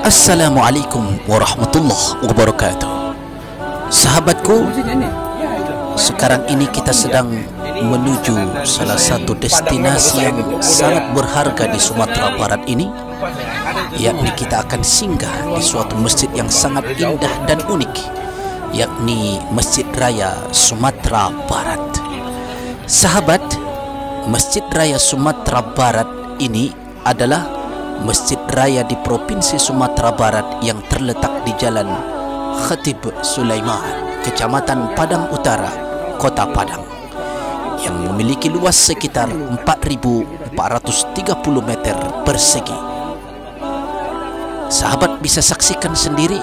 Assalamualaikum warahmatullahi wabarakatuh. Sahabatku, sekarang ini kita sedang menuju salah satu destinasi yang sangat berharga di Sumatera Barat ini, yakni kita akan singgah di suatu masjid yang sangat indah dan unik, yakni Masjid Raya Sumatera Barat. Sahabat, Masjid Raya Sumatera Barat ini adalah masjid raya di Provinsi Sumatera Barat yang terletak di Jalan Khatib Sulaiman, Kecamatan Padang Utara, Kota Padang, yang memiliki luas sekitar 4.430 meter persegi. Sahabat bisa saksikan sendiri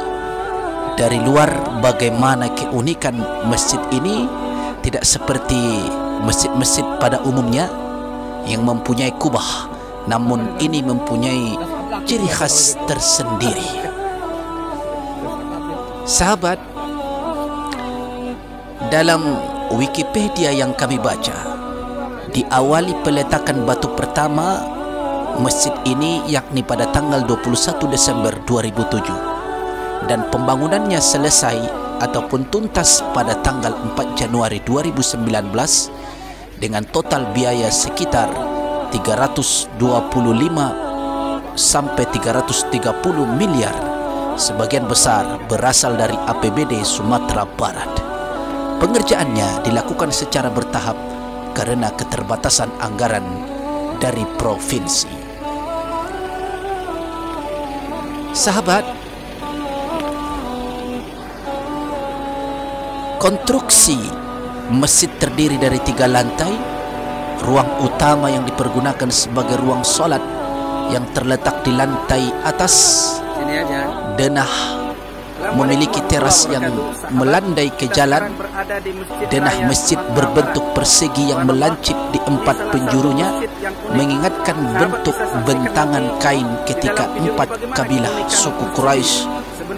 dari luar bagaimana keunikan masjid ini, tidak seperti masjid-masjid pada umumnya yang mempunyai kubah, namun ini mempunyai ciri khas tersendiri. Sahabat, dalam Wikipedia yang kami baca, diawali peletakan batu pertama masjid ini yakni pada tanggal 21 Desember 2007 dan pembangunannya selesai ataupun tuntas pada tanggal 4 Januari 2019 dengan total biaya sekitar 325 sampai 330 miliar, sebagian besar berasal dari APBD Sumatera Barat. Pengerjaannya dilakukan secara bertahap karena keterbatasan anggaran dari provinsi. Sahabat, konstruksi masjid terdiri dari 3 lantai. Ruang utama yang dipergunakan sebagai ruang solat yang terletak di lantai atas denah memiliki teras yang melandai ke jalan. Denah masjid berbentuk persegi yang melancip di 4 penjurunya, mengingatkan bentuk bentangan kain ketika 4 kabilah suku Quraisy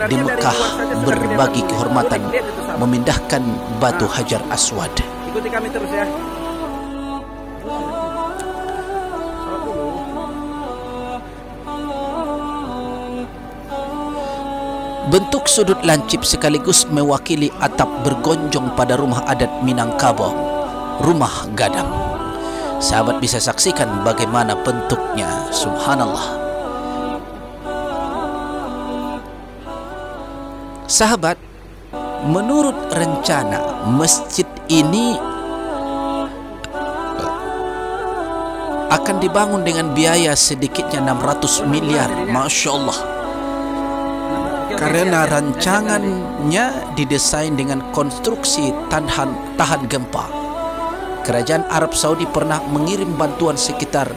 di Mekah berbagi kehormatan memindahkan batu Hajar Aswad. Ikuti kami terus ya. Bentuk sudut lancip sekaligus mewakili atap bergonjong pada rumah adat Minangkabau, rumah gadang. Sahabat bisa saksikan bagaimana bentuknya, subhanallah. Sahabat, menurut rencana masjid ini akan dibangun dengan biaya sedikitnya 600 miliar, Masya Allah. Karena rancangannya didesain dengan konstruksi tahan gempa. Kerajaan Arab Saudi pernah mengirim bantuan sekitar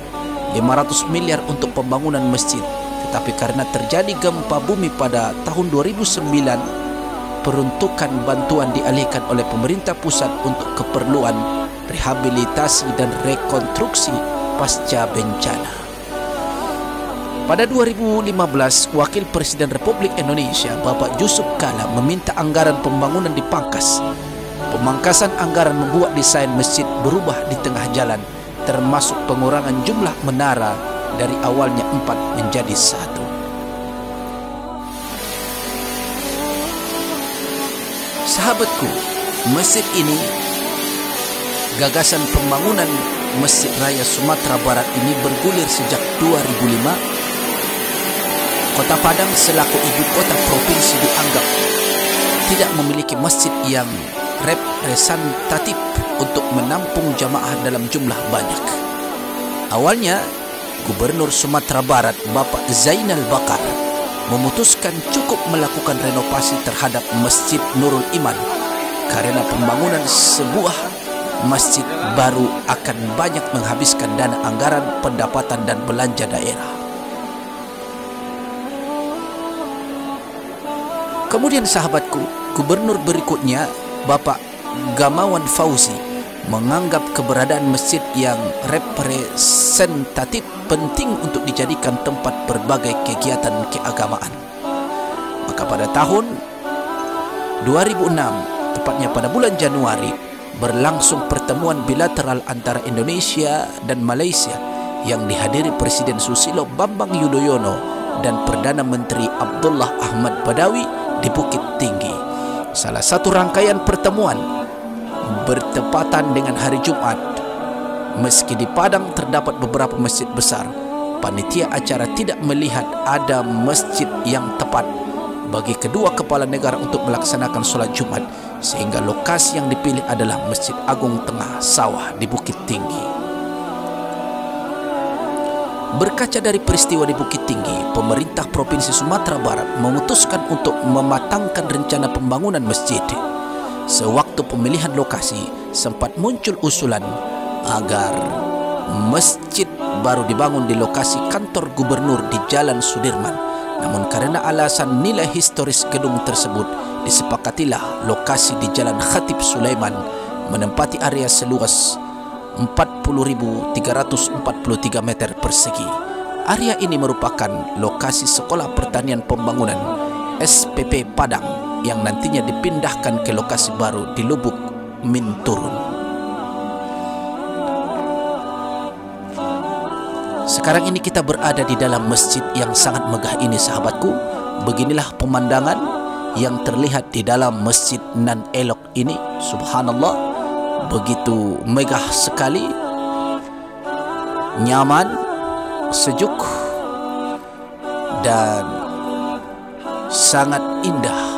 500 miliar untuk pembangunan masjid. Tetapi karena terjadi gempa bumi pada tahun 2009, peruntukan bantuan dialihkan oleh pemerintah pusat untuk keperluan rehabilitasi dan rekonstruksi pasca bencana. Pada 2015, Wakil Presiden Republik Indonesia Bapak Yusuf Kala meminta anggaran pembangunan dipangkas. Pemangkasan anggaran membuat desain masjid berubah di tengah jalan, termasuk pengurangan jumlah menara dari awalnya 4 menjadi 1. Sahabatku, masjid ini, gagasan pembangunan Masjid Raya Sumatera Barat ini bergulir sejak 2005. Kota Padang selaku ibu kota provinsi dianggap tidak memiliki masjid yang representatif untuk menampung jamaah dalam jumlah banyak. Awalnya, Gubernur Sumatera Barat Bapak Zainal Bakar memutuskan cukup melakukan renovasi terhadap Masjid Nurul Iman karena pembangunan sebuah masjid baru akan banyak menghabiskan dana anggaran, pendapatan dan belanja daerah. Kemudian sahabatku, gubernur berikutnya Bapak Gamawan Fauzi menganggap keberadaan masjid yang representatif penting untuk dijadikan tempat berbagai kegiatan keagamaan. Maka pada tahun 2006, tepatnya pada bulan Januari, berlangsung pertemuan bilateral antara Indonesia dan Malaysia yang dihadiri Presiden Susilo Bambang Yudhoyono dan Perdana Menteri Abdullah Ahmad Badawi di Bukit Tinggi. Salah satu rangkaian pertemuan bertepatan dengan hari Jumat. Meski di Padang terdapat beberapa masjid besar, panitia acara tidak melihat ada masjid yang tepat bagi kedua kepala negara untuk melaksanakan solat Jumat, sehingga lokasi yang dipilih adalah Masjid Agung Tengah Sawah di Bukit Tinggi. Berkaca dari peristiwa di Bukit Tinggi, pemerintah Provinsi Sumatera Barat memutuskan untuk mematangkan rencana pembangunan masjid. Sewaktu pemilihan lokasi, sempat muncul usulan agar masjid baru dibangun di lokasi kantor gubernur di Jalan Sudirman. Namun karena alasan nilai historis gedung tersebut, disepakatilah lokasi di Jalan Khatib Sulaiman menempati area seluas 40.343 meter persegi. Area ini merupakan lokasi Sekolah Pertanian Pembangunan SPP Padang yang nantinya dipindahkan ke lokasi baru di Lubuk Minturun. Sekarang ini kita berada di dalam masjid yang sangat megah ini, sahabatku. Beginilah pemandangan yang terlihat di dalam masjid nan elok ini. Subhanallah, begitu megah sekali, nyaman, sejuk, dan sangat indah.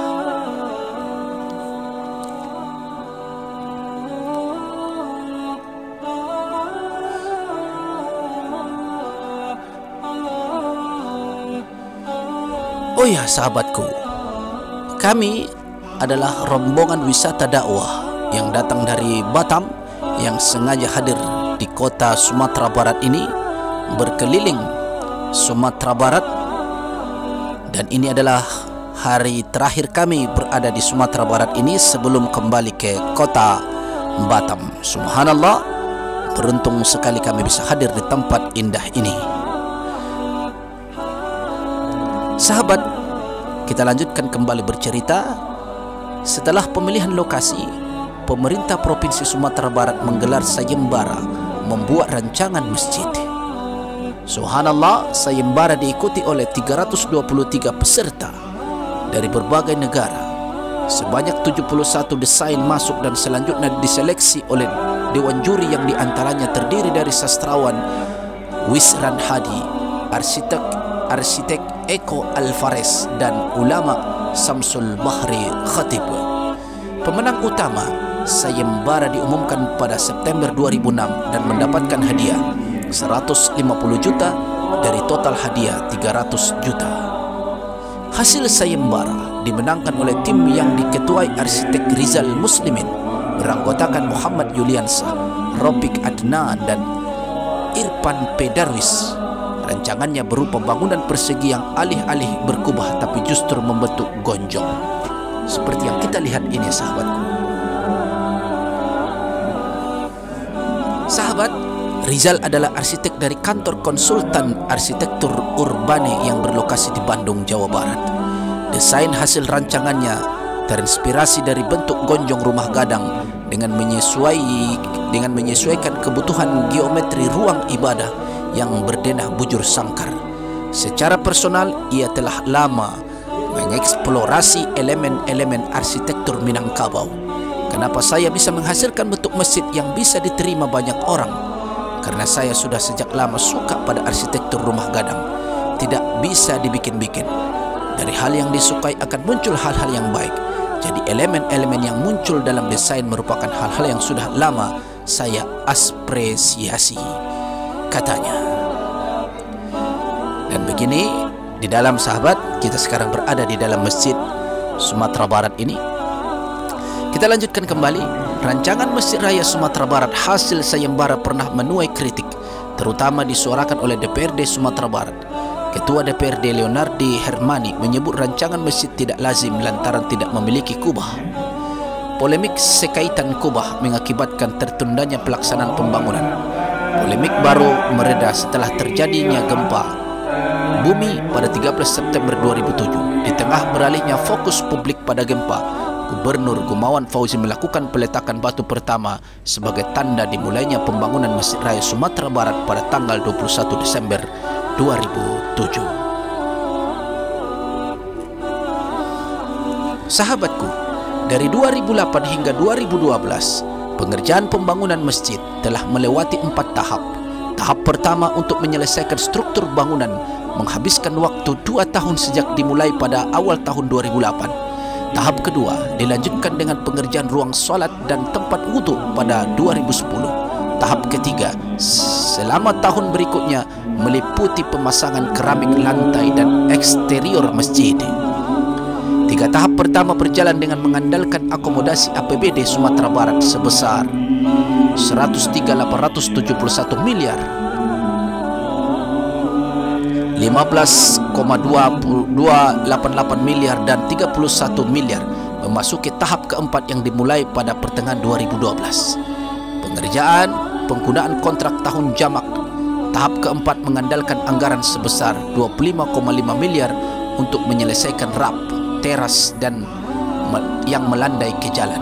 Oh ya sahabatku, kami adalah rombongan wisata dakwah yang datang dari Batam yang sengaja hadir di kota Sumatera Barat ini, berkeliling Sumatera Barat, dan ini adalah hari terakhir kami berada di Sumatera Barat ini sebelum kembali ke kota Batam. Subhanallah, beruntung sekali kami bisa hadir di tempat indah ini. Sahabat, kita lanjutkan kembali bercerita. Setelah pemilihan lokasi, pemerintah Provinsi Sumatera Barat menggelar sayembara membuat rancangan masjid. Subhanallah, sayembara diikuti oleh 323 peserta dari berbagai negara. Sebanyak 71 desain masuk dan selanjutnya diseleksi oleh dewan juri yang diantaranya terdiri dari sastrawan Wisran Hadi, arsitek Eko Alvarez, dan ulama Samsul Bahri Khatib. Pemenang utama sayembara diumumkan pada September 2006 dan mendapatkan hadiah 150 juta dari total hadiah 300 juta. Hasil sayembara dimenangkan oleh tim yang diketuai arsitek Rizal Muslimin, beranggotakan Muhammad Yuliansa, Robik Adnan, dan Irfan P. Darwis. Rancangannya berupa bangunan persegi yang alih-alih berkubah tapi justru membentuk gonjong, seperti yang kita lihat ini, sahabatku. Sahabat, Rizal adalah arsitek dari kantor konsultan arsitektur Urbane yang berlokasi di Bandung, Jawa Barat. Desain hasil rancangannya terinspirasi dari bentuk gonjong rumah gadang dengan menyesuaikan kebutuhan geometri ruang ibadah yang berdenah bujur sangkar. Secara personal, ia telah lama mengeksplorasi elemen-elemen arsitektur Minangkabau. Kenapa saya bisa menghasilkan bentuk masjid yang bisa diterima banyak orang? Karena saya sudah sejak lama suka pada arsitektur rumah gadang. Tidak bisa dibikin-bikin. Dari hal yang disukai akan muncul hal-hal yang baik. Jadi elemen-elemen yang muncul dalam desain merupakan hal-hal yang sudah lama saya apresiasi, katanya. Dan begini, di dalam, sahabat, kita sekarang berada di dalam masjid Sumatera Barat ini. Kita lanjutkan kembali. Rancangan Masjid Raya Sumatera Barat hasil sayembara pernah menuai kritik, terutama disuarakan oleh DPRD Sumatera Barat. Ketua DPRD Leonardi Hermani menyebut rancangan masjid tidak lazim lantaran tidak memiliki kubah. Polemik sekaitan kubah mengakibatkan tertundanya pelaksanaan pembangunan. Polemik baru mereda setelah terjadinya gempa bumi pada 13 September 2007. Di tengah beralihnya fokus publik pada gempa, Gubernur Gumawan Fauzi melakukan peletakan batu pertama sebagai tanda dimulainya pembangunan Masjid Raya Sumatera Barat pada tanggal 21 Desember 2007. Sahabatku, dari 2008 hingga 2012, pengerjaan pembangunan masjid telah melewati 4 tahap. Tahap pertama untuk menyelesaikan struktur bangunan menghabiskan waktu 2 tahun sejak dimulai pada awal tahun 2008. Tahap kedua dilanjutkan dengan pengerjaan ruang solat dan tempat wudhu pada 2010. Tahap ketiga selama tahun berikutnya meliputi pemasangan keramik lantai dan eksterior masjid. 3 tahap pertama berjalan dengan mengandalkan akomodasi APBD Sumatera Barat sebesar 103.871 miliar, 15,2288 miliar dan 31 miliar memasuki tahap keempat yang dimulai pada pertengahan 2012. Pengerjaan penggunaan kontrak tahun jamak. Tahap keempat mengandalkan anggaran sebesar 25,5 miliar untuk menyelesaikan rap, teras dan yang melandai ke jalan.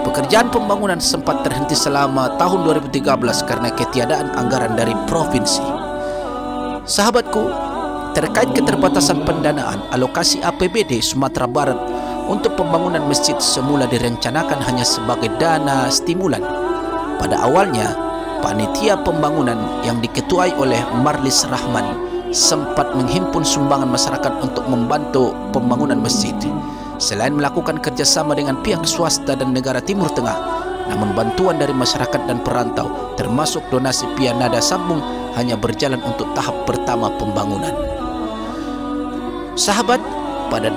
Pekerjaan pembangunan sempat terhenti selama tahun 2013 karena ketiadaan anggaran dari provinsi. Sahabatku, terkait keterbatasan pendanaan, alokasi APBD Sumatera Barat untuk pembangunan masjid semula direncanakan hanya sebagai dana stimulan. Pada awalnya, panitia pembangunan yang diketuai oleh Marlis Rahman sempat menghimpun sumbangan masyarakat untuk membantu pembangunan masjid. Selain melakukan kerjasama dengan pihak swasta dan negara Timur Tengah, namun bantuan dari masyarakat dan perantau termasuk donasi pihak Nada Sambung hanya berjalan untuk tahap pertama pembangunan. Sahabat, pada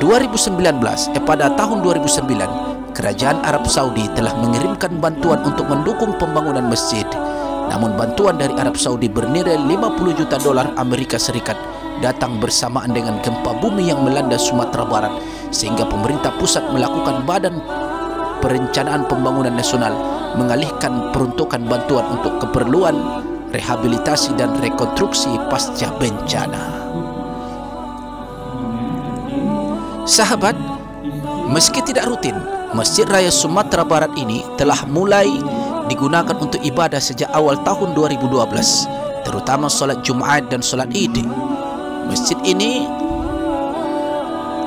tahun 2009, Kerajaan Arab Saudi telah mengirimkan bantuan untuk mendukung pembangunan masjid. Namun bantuan dari Arab Saudi bernilai 50 juta dolar Amerika Serikat datang bersamaan dengan gempa bumi yang melanda Sumatera Barat, sehingga pemerintah pusat melakukan Badan Perencanaan Pembangunan Nasional mengalihkan peruntukan bantuan untuk keperluan rehabilitasi dan rekonstruksi pasca bencana. Sahabat, meski tidak rutin, Masjid Raya Sumatera Barat ini telah mulai digunakan untuk ibadah sejak awal tahun 2012, terutama solat Jumat dan solat Id. Masjid ini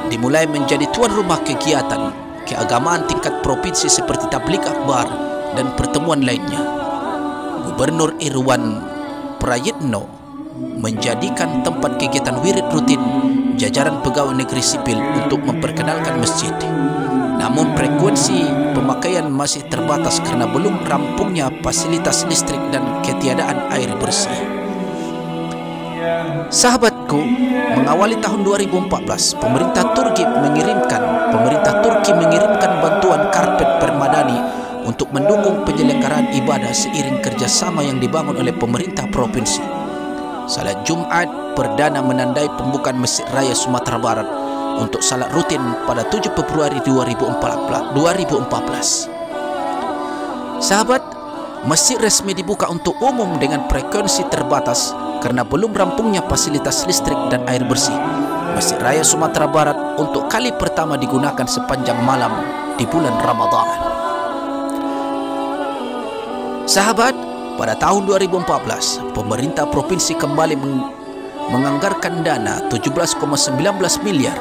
dimulai menjadi tuan rumah kegiatan keagamaan tingkat provinsi seperti tabligh akbar dan pertemuan lainnya. Gubernur Irwan Prayitno menjadikan tempat kegiatan wirid rutin jajaran pegawai negeri sipil untuk memperkenalkan masjid. Namun frekuensi pemakaian masih terbatas karena belum rampungnya fasilitas listrik dan ketiadaan air bersih. Sahabatku, mengawali tahun 2014, pemerintah Turki mengirimkan bantuan karpet permadani untuk mendukung penyelenggaraan ibadah seiring kerjasama yang dibangun oleh pemerintah provinsi. Salat Jumat perdana menandai pembukaan Masjid Raya Sumatera Barat untuk salat rutin pada 7 Februari 2014. Sahabat, masjid resmi dibuka untuk umum dengan frekuensi terbatas karena belum rampungnya fasilitas listrik dan air bersih. Masjid Raya Sumatera Barat untuk kali pertama digunakan sepanjang malam di bulan Ramadan. Sahabat, pada tahun 2014, pemerintah provinsi kembali menganggarkan dana 17,19 miliar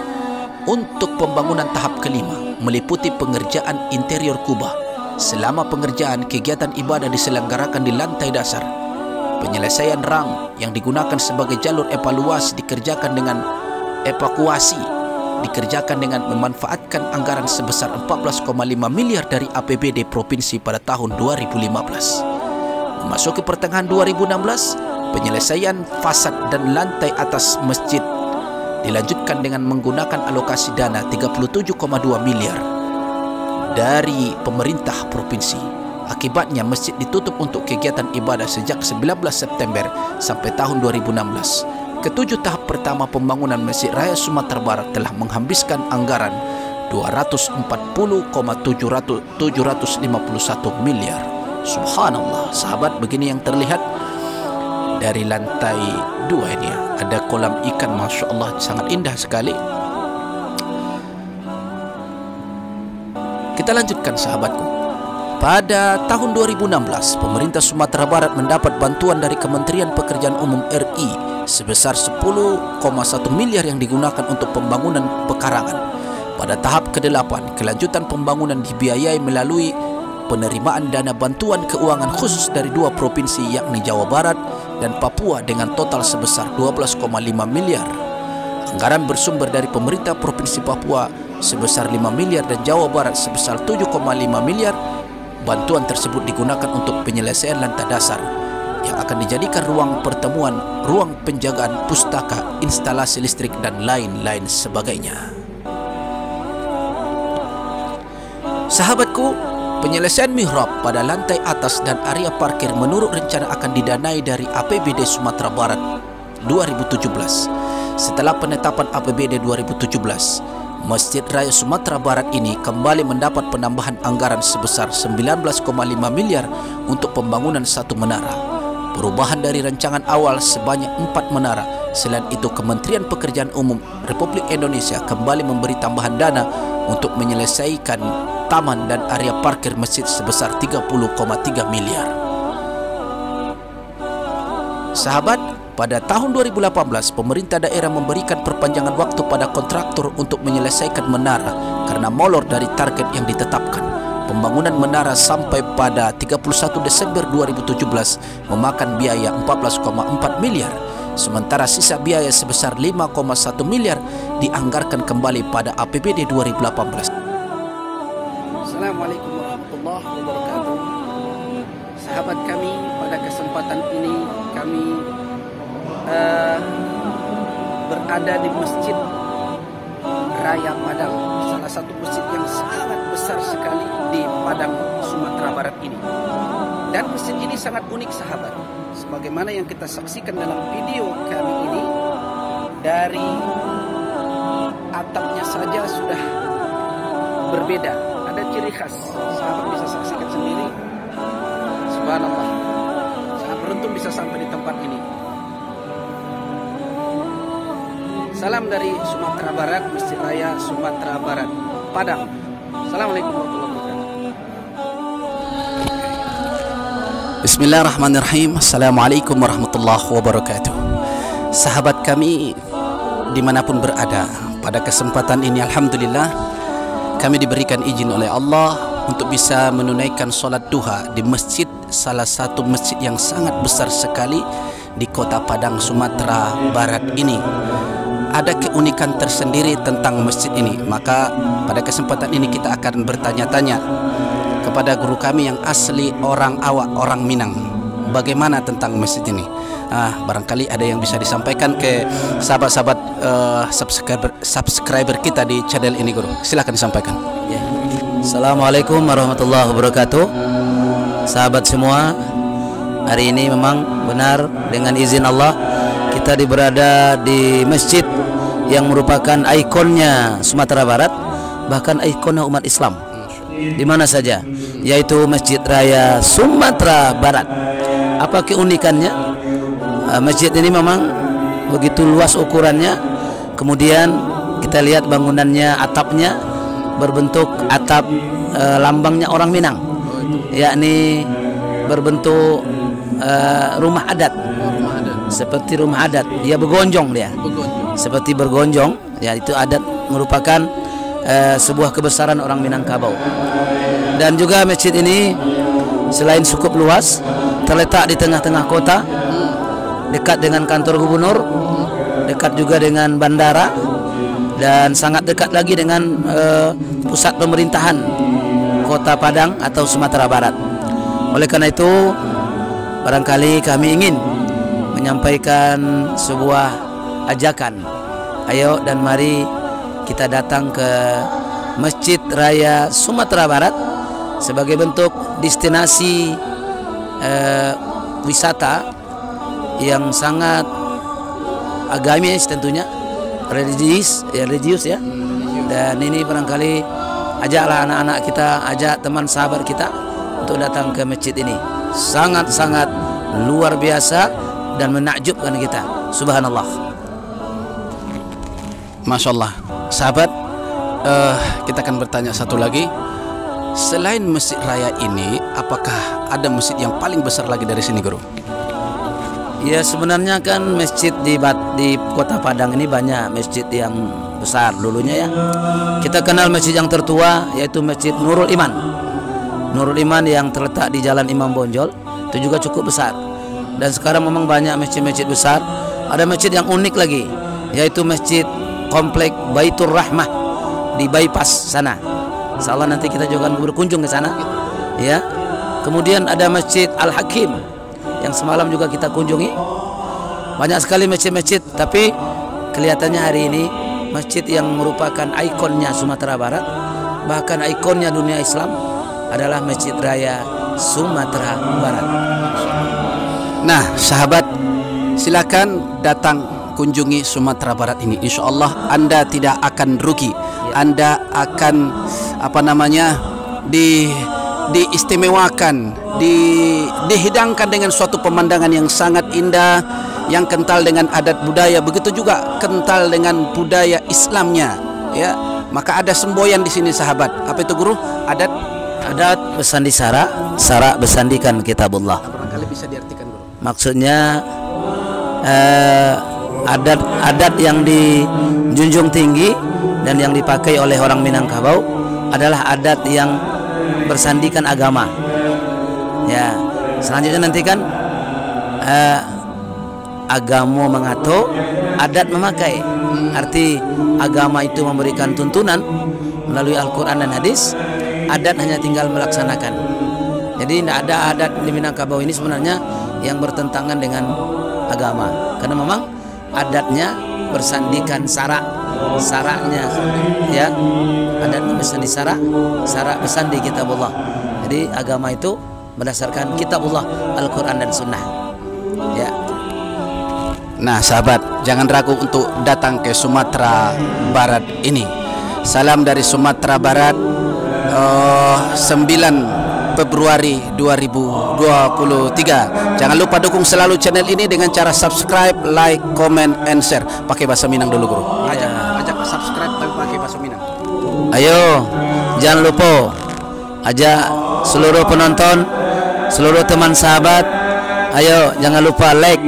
untuk pembangunan tahap kelima, meliputi pengerjaan interior kubah. Selama pengerjaan, kegiatan ibadah diselenggarakan di lantai dasar. Penyelesaian rang yang digunakan sebagai jalur evakuasi dikerjakan dengan memanfaatkan anggaran sebesar 14,5 miliar dari APBD provinsi pada tahun 2015. Memasuki pertengahan 2016, penyelesaian fasad dan lantai atas masjid dilanjutkan dengan menggunakan alokasi dana 37,2 miliar dari pemerintah provinsi. Akibatnya masjid ditutup untuk kegiatan ibadah sejak 19 September sampai tahun 2016. Ketujuh tahap pertama pembangunan Masjid Raya Sumatera Barat telah menghabiskan anggaran 240,751 miliar. Subhanallah, sahabat, begini yang terlihat dari lantai 2 ini ya. Ada kolam ikan, Masya Allah, sangat indah sekali. Kita lanjutkan sahabatku. Pada tahun 2016, pemerintah Sumatera Barat mendapat bantuan dari Kementerian Pekerjaan Umum RI sebesar 10,1 miliar yang digunakan untuk pembangunan pekarangan. Pada tahap ke-8, kelanjutan pembangunan dibiayai melalui penerimaan dana bantuan keuangan khusus dari 2 provinsi yakni Jawa Barat dan Papua dengan total sebesar 12,5 miliar. Anggaran bersumber dari pemerintah Provinsi Papua sebesar 5 miliar dan Jawa Barat sebesar 7,5 miliar. Bantuan tersebut digunakan untuk penyelesaian lantai dasar yang akan dijadikan ruang pertemuan, ruang penjagaan pustaka, instalasi listrik dan lain-lain sebagainya. Sahabatku, penyelesaian mihrab pada lantai atas dan area parkir menurut rencana akan didanai dari APBD Sumatera Barat 2017. Setelah penetapan APBD 2017, Masjid Raya Sumatera Barat ini kembali mendapat penambahan anggaran sebesar 19,5 miliar untuk pembangunan 1 menara. Perubahan dari rancangan awal sebanyak 4 menara. Selain itu, Kementerian Pekerjaan Umum Republik Indonesia kembali memberi tambahan dana untuk menyelesaikan taman dan area parkir masjid sebesar 30,3 miliar. Sahabat, pada tahun 2018, pemerintah daerah memberikan perpanjangan waktu pada kontraktor untuk menyelesaikan menara karena molor dari target yang ditetapkan. Pembangunan menara sampai pada 31 Desember 2017 memakan biaya 14,4 miliar, sementara sisa biaya sebesar 5,1 miliar dianggarkan kembali pada APBD 2018. Assalamualaikum warahmatullahi wabarakatuh. Sahabat kami, pada kesempatan ini kami berada di Masjid Raya Padang, salah satu masjid yang sangat besar sekali di Padang, Sumatera Barat ini. Dan masjid ini sangat unik sahabat, sebagaimana yang kita saksikan dalam video kami ini. Dari atapnya saja sudah berbeda, ada ciri khas. Sahabat bisa saksikan sendiri. Subhanallah, sangat beruntung bisa sampai di tempat ini. Salam dari Sumatera Barat, Masjid Raya Sumatera Barat, Padang. Assalamualaikum warahmatullahi wabarakatuh. Bismillahirrahmanirrahim. Assalamualaikum warahmatullahi wabarakatuh. Sahabat kami dimanapun berada, pada kesempatan ini Alhamdulillah kami diberikan izin oleh Allah untuk bisa menunaikan solat duha di masjid, salah satu masjid yang sangat besar sekali di kota Padang, Sumatera Barat ini. Ada keunikan tersendiri tentang masjid ini. Maka pada kesempatan ini kita akan bertanya-tanya kepada guru kami yang asli orang Awak, orang Minang, bagaimana tentang masjid ini. Barangkali ada yang bisa disampaikan ke sahabat-sahabat subscriber kita di channel ini, guru. Silakan disampaikan. Assalamualaikum warahmatullahi wabarakatuh. Sahabat semua, hari ini memang benar dengan izin Allah kita berada di masjid yang merupakan ikonnya Sumatera Barat, bahkan ikonnya umat Islam di mana saja, yaitu Masjid Raya Sumatera Barat. Apa keunikannya? Masjid ini memang begitu luas ukurannya. Kemudian kita lihat bangunannya, atapnya berbentuk atap lambangnya orang Minang, yakni berbentuk rumah adat. Seperti rumah adat, dia bergonjong, seperti bergonjong, ya itu adat, merupakan sebuah kebesaran orang Minangkabau. Dan juga masjid ini selain cukup luas, terletak di tengah-tengah kota, dekat dengan kantor gubernur, dekat juga dengan bandara, dan sangat dekat lagi dengan pusat pemerintahan kota Padang atau Sumatera Barat. Oleh karena itu, barangkali kami ingin menyampaikan sebuah ajakan. Ayo dan mari kita datang ke Masjid Raya Sumatera Barat sebagai bentuk destinasi wisata yang sangat agamis, tentunya religius ya. Dan ini barangkali ajaklah anak-anak kita, ajak teman sahabat kita untuk datang ke masjid ini. Sangat-sangat luar biasa dan menakjubkan kita. Subhanallah. Masya Allah. Sahabat, kita akan bertanya satu lagi. Selain masjid raya ini, apakah ada masjid yang paling besar lagi dari sini, Guru? Ya, sebenarnya kan masjid di Kota Padang ini banyak masjid yang besar dulunya ya. Kita kenal masjid yang tertua yaitu Masjid Nurul Iman. Nurul Iman yang terletak di Jalan Imam Bonjol itu juga cukup besar. Dan sekarang memang banyak masjid-masjid besar. Ada masjid yang unik lagi yaitu Masjid Komplek Baitur Rahmah di Bypass sana. Insyaallah nanti kita juga akan berkunjung ke sana. Ya. Kemudian ada Masjid Al Hakim yang semalam juga kita kunjungi. Banyak sekali masjid-masjid, tapi kelihatannya hari ini masjid yang merupakan ikonnya Sumatera Barat, bahkan ikonnya dunia Islam adalah Masjid Raya Sumatera Barat. Nah, sahabat, silakan datang kunjungi Sumatera Barat ini. Insya Allah Anda tidak akan rugi. Anda akan diistimewakan, dihidangkan dengan suatu pemandangan yang sangat indah, yang kental dengan adat budaya, begitu juga kental dengan budaya Islamnya, ya. Maka ada semboyan di sini, sahabat. Apa itu, Guru? Adat Besandi sara, sara besandikan kitabullah. Barangkali bisa diartikan, Guru. Maksudnya adat yang dijunjung tinggi dan yang dipakai oleh orang Minangkabau adalah adat yang bersandikan agama. Ya, selanjutnya nanti kan agama mengato, adat memakai. Arti agama itu memberikan tuntunan melalui Al-Quran dan hadis, adat hanya tinggal melaksanakan. Jadi tidak ada adat di Minangkabau ini sebenarnya yang bertentangan dengan agama, karena memang adatnya bersandikan saraknya, ya, adatnya bersandi sarak bersandi kitabullah. Jadi agama itu berdasarkan kitabullah, Al-Quran dan Sunnah, ya. Nah, sahabat, jangan ragu untuk datang ke Sumatera Barat ini. Salam dari Sumatera Barat, 9 Februari 2023. Jangan lupa dukung selalu channel ini dengan cara subscribe, like, comment, and share. Pakai bahasa Minang dulu, Guru. Ajak subscribe tapi pakai bahasa Minang. Ayo, jangan lupa ajak seluruh penonton, seluruh teman sahabat. Ayo, jangan lupa like,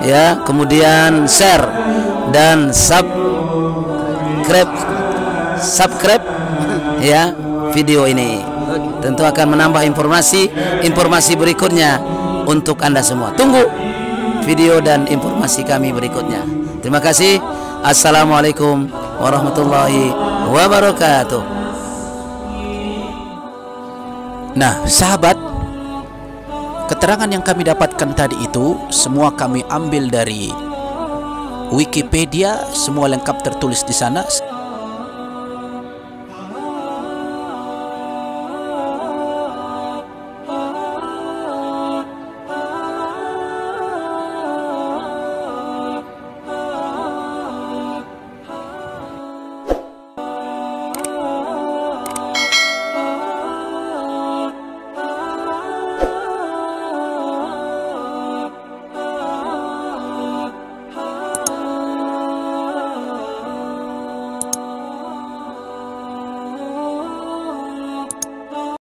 ya, kemudian share dan subscribe ya video ini. Tentu akan menambah informasi berikutnya untuk Anda semua. Tunggu video dan informasi kami berikutnya. Terima kasih. Assalamualaikum warahmatullahi wabarakatuh. Nah, sahabat, keterangan yang kami dapatkan tadi itu semua kami ambil dari Wikipedia, semua lengkap tertulis di sana.